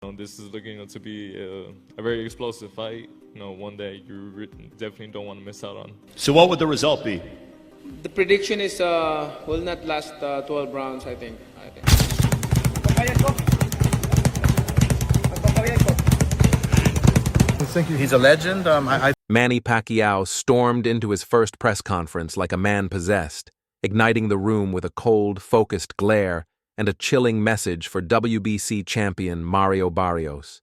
This is looking to be a very explosive fight. One that you definitely don't want to miss out on. So what would the result be? The prediction is will not last 12 rounds, I think. He's a legend. Manny Pacquiao stormed into his first press conference like a man possessed, igniting the room with a cold, focused glare and a chilling message for WBC champion Mario Barrios.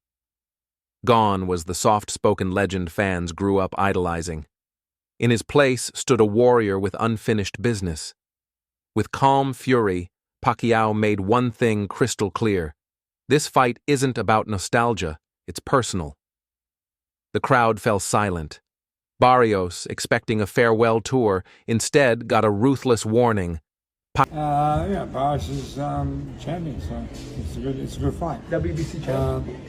Gone was the soft-spoken legend fans grew up idolizing. In his place stood a warrior with unfinished business. With calm fury, Pacquiao made one thing crystal clear. This fight isn't about nostalgia, it's personal. The crowd fell silent. Barrios, expecting a farewell tour, instead got a ruthless warning. Yeah, Barrios is champion, so it's a good fight. WBC champion.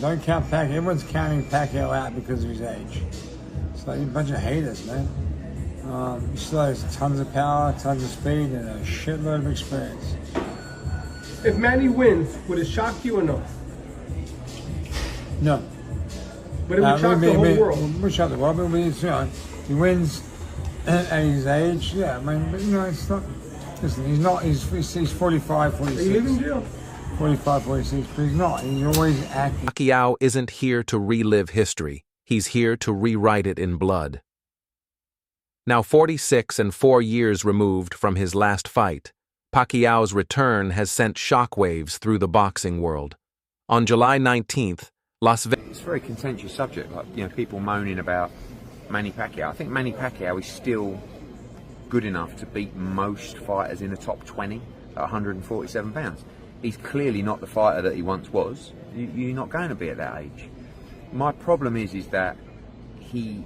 Don't count Pacquiao. Everyone's counting Pacquiao out because of his age. It's like a bunch of haters, man. He still has tons of power, tons of speed, and a shitload of experience. If Manny wins, would it shock you or no? No. But it would shock the whole world. It would shock the world, but he wins at his age. Yeah, I mean, but it's not. Listen, he's 45, 46. Are you leaving jail? 45, 46, but he's not. He's always acting. Pacquiao isn't here to relive history. He's here to rewrite it in blood. Now 46 and 4 years removed from his last fight, Pacquiao's return has sent shockwaves through the boxing world. On July 19th, Las Vegas. It's a very contentious subject, people moaning about Manny Pacquiao. I think Manny Pacquiao is still good enough to beat most fighters in the top 20 at 147 pounds. He's clearly not the fighter that he once was. You're not going to be at that age. My problem is that he's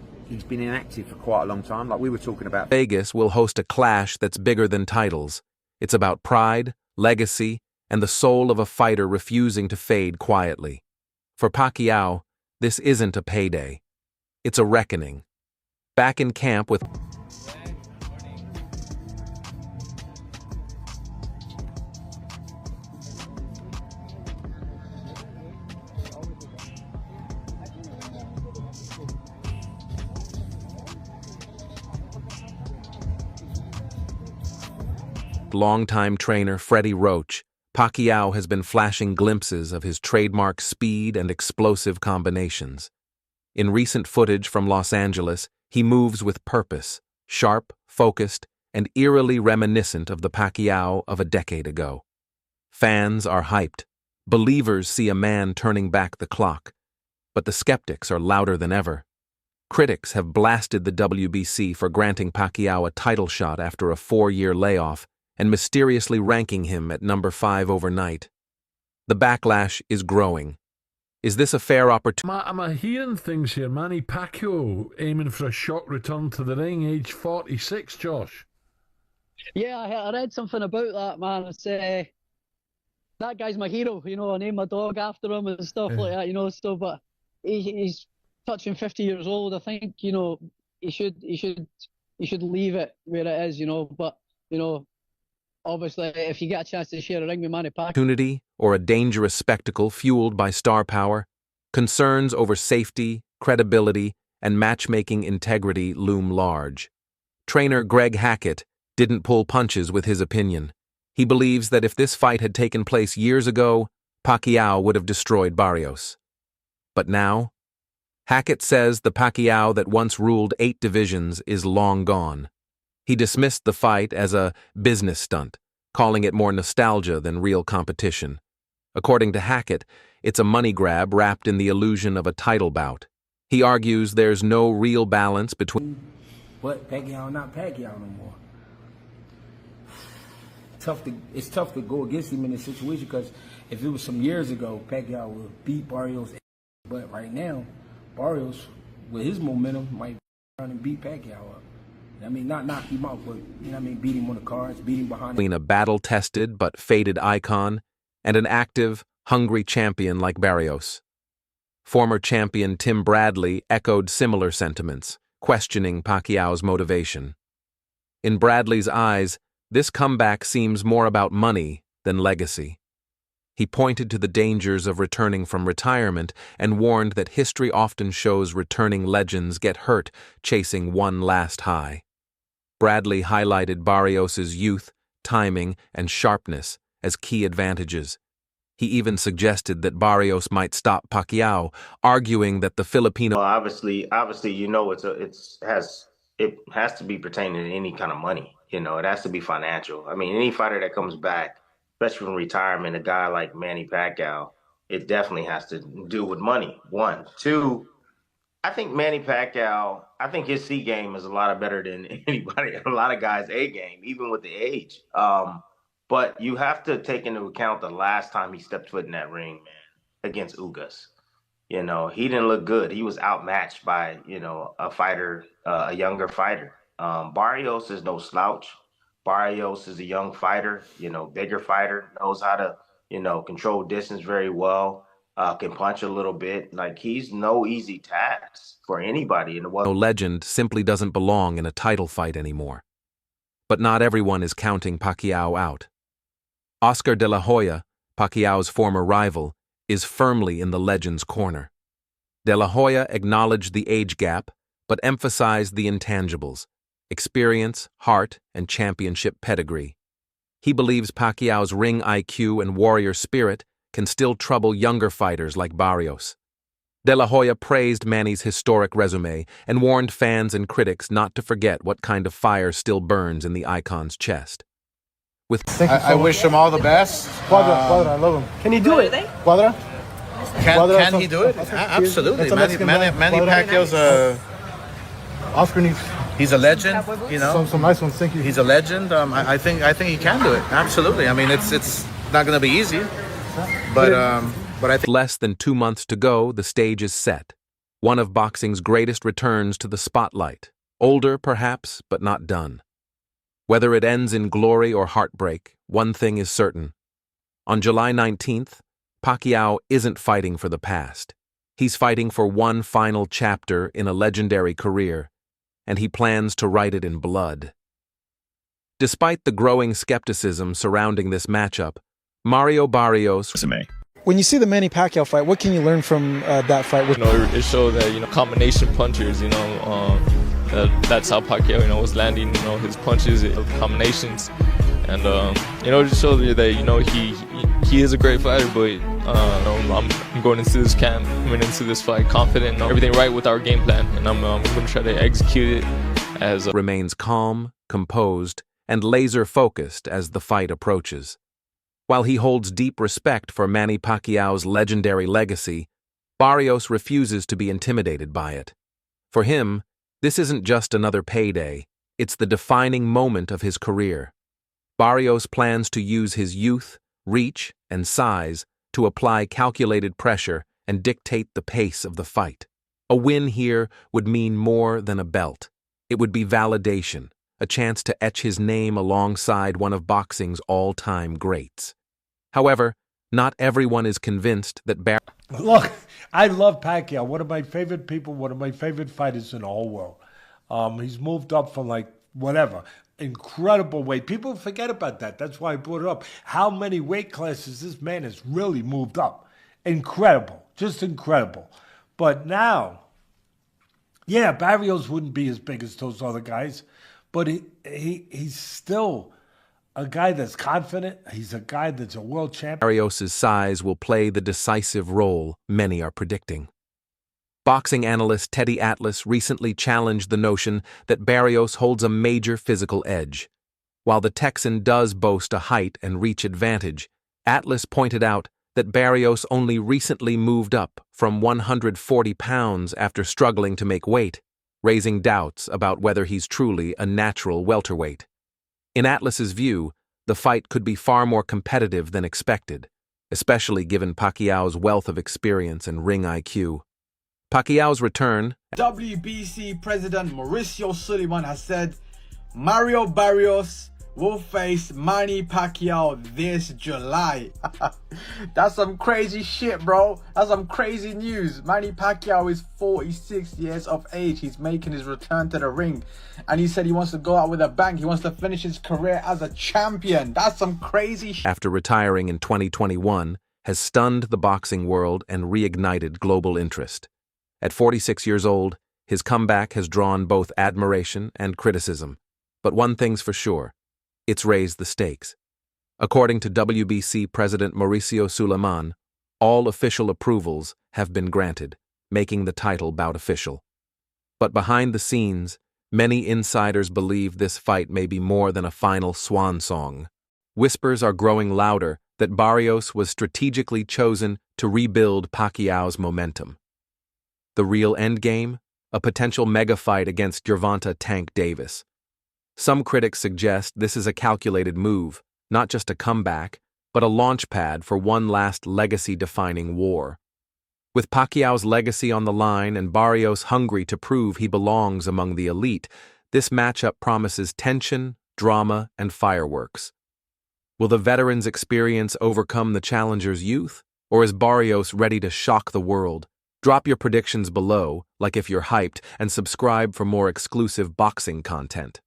been inactive for quite a long time. Like we were talking about. Vegas will host a clash that's bigger than titles. It's about pride, legacy, and the soul of a fighter refusing to fade quietly. For Pacquiao, this isn't a payday. It's a reckoning. Back in camp with longtime trainer Freddie Roach, Pacquiao has been flashing glimpses of his trademark speed and explosive combinations. In recent footage from Los Angeles, he moves with purpose, sharp, focused, and eerily reminiscent of the Pacquiao of a decade ago. Fans are hyped. Believers see a man turning back the clock. But the skeptics are louder than ever. Critics have blasted the WBC for granting Pacquiao a title shot after a 4-year layoff and mysteriously ranking him at number 5 overnight. The backlash is growing. Is this a fair opportunity? I'm hearing things here. Manny Pacquiao aiming for a shock return to the ring, age 46, Josh. Yeah, I read something about that, man. It's, that guy's my hero, I named my dog after him and stuff like that, but he's touching 50 years old. I think, he should leave it where it is, but, obviously, if you get a chance to share a ring with Manny Pacquiao. Opportunity or a dangerous spectacle fueled by star power, concerns over safety, credibility, and matchmaking integrity loom large. Trainer Greg Hackett didn't pull punches with his opinion. He believes that if this fight had taken place years ago, Pacquiao would have destroyed Barrios. But now? Hackett says the Pacquiao that once ruled 8 divisions is long gone. He dismissed the fight as a business stunt, calling it more nostalgia than real competition. According to Hackett, it's a money grab wrapped in the illusion of a title bout. He argues there's no real balance between. But Pacquiao not Pacquiao no more. It's tough to go against him in this situation because if it was some years ago, Pacquiao would beat Barrios. But right now, Barrios, with his momentum, might run and beat Pacquiao up. I mean, not knock him out, but, beat him on the cards, beat him behind. Between a battle-tested but faded icon and an active, hungry champion like Barrios. Former champion Tim Bradley echoed similar sentiments, questioning Pacquiao's motivation. In Bradley's eyes, this comeback seems more about money than legacy. He pointed to the dangers of returning from retirement and warned that history often shows returning legends get hurt chasing one last high. Bradley highlighted Barrios' youth, timing, and sharpness as key advantages. He even suggested that Barrios might stop Pacquiao, arguing that the Filipino... Well, obviously, you know, it has to be pertaining to any kind of money. You know, it has to be financial. I mean, any fighter that comes back, especially from retirement, a guy like Manny Pacquiao, it definitely has to do with money. One, two. I think Manny Pacquiao, I think his C game is a lot better than anybody, a lot of guys' A game, even with the age. But you have to take into account the last time he stepped foot in that ring, man, against Ugas. You know, he didn't look good. He was outmatched by, you know, a fighter, a younger fighter. Barrios is no slouch. Barrios is a young fighter, you know, bigger fighter, knows how to, you know, control distance very well, can punch a little bit. Like, he's no easy task for anybody in the world. No legend simply doesn't belong in a title fight anymore. But not everyone is counting Pacquiao out. Oscar de la Hoya, Pacquiao's former rival, is firmly in the legend's corner. De la Hoya acknowledged the age gap, but emphasized the intangibles: experience, heart, and championship pedigree. He believes Pacquiao's ring IQ and warrior spirit can still trouble younger fighters like Barrios. De la Hoya praised Manny's historic resume and warned fans and critics not to forget what kind of fire still burns in the icon's chest. I wish him all the best. Quadra, I love him. Can he do it? Quadra? Can he do it? Absolutely. Manny Pacquiao's Oscar needs. He's a legend, you know. Some nice ones, thank you. He's a legend. I think he can do it. Absolutely. I mean, it's not going to be easy, but I think less than 2 months to go, the stage is set. One of boxing's greatest returns to the spotlight. Older, perhaps, but not done. Whether it ends in glory or heartbreak, one thing is certain. On July 19th, Pacquiao isn't fighting for the past. He's fighting for one final chapter in a legendary career, and he plans to write it in blood. Despite the growing skepticism surrounding this matchup, Mario Barrios... When you see the Manny Pacquiao fight, what can you learn from that fight? You know, it showed that, you know, combination punchers, you know, that's how Pacquiao, you know, was landing, you know, his punches, combinations, and you know, it just shows you that, you know, he is a great fighter, but you know, I'm going into this camp, coming into this fight confident, everything right with our game plan, and I'm going to try to execute it as remains calm, composed, and laser-focused as the fight approaches. While he holds deep respect for Manny Pacquiao's legendary legacy, Barrios refuses to be intimidated by it. For him, this isn't just another payday, it's the defining moment of his career. Barrios plans to use his youth, reach, and size to apply calculated pressure and dictate the pace of the fight. A win here would mean more than a belt. It would be validation, a chance to etch his name alongside one of boxing's all-time greats. However, not everyone is convinced that Look, I love Pacquiao. One of my favorite people, one of my favorite fighters in the whole world. He's moved up from like whatever, incredible weight. People forget about that. That's why I brought it up. How many weight classes this man has really moved up. Incredible, just incredible. But now, yeah, Barrios wouldn't be as big as those other guys, but he's still a guy that's confident. He's a guy that's a world champion. Barrios' size will play the decisive role many are predicting. Boxing analyst Teddy Atlas recently challenged the notion that Barrios holds a major physical edge. While the Texan does boast a height and reach advantage, Atlas pointed out that Barrios only recently moved up from 140 pounds after struggling to make weight, raising doubts about whether he's truly a natural welterweight. In Atlas's view, the fight could be far more competitive than expected, especially given Pacquiao's wealth of experience and ring IQ. Pacquiao's return... WBC President Mauricio Sullivan has said Mario Barrios will face Manny Pacquiao this July. That's some crazy shit, bro. That's some crazy news. Manny Pacquiao is 46 years of age. He's making his return to the ring. And he said he wants to go out with a bang. He wants to finish his career as a champion. That's some crazy shit. After retiring in 2021, has stunned the boxing world and reignited global interest. At 46 years old, his comeback has drawn both admiration and criticism. But one thing's for sure, it's raised the stakes. According to WBC President Mauricio Suleiman, all official approvals have been granted, making the title bout official. But behind the scenes, many insiders believe this fight may be more than a final swan song. Whispers are growing louder that Barrios was strategically chosen to rebuild Pacquiao's momentum. The real endgame? A potential mega fight against Gervonta Tank Davis. Some critics suggest this is a calculated move, not just a comeback, but a launchpad for one last legacy-defining war. With Pacquiao's legacy on the line and Barrios hungry to prove he belongs among the elite, this matchup promises tension, drama, and fireworks. Will the veteran's experience overcome the challenger's youth, or is Barrios ready to shock the world? Drop your predictions below, like if you're hyped, and subscribe for more exclusive boxing content.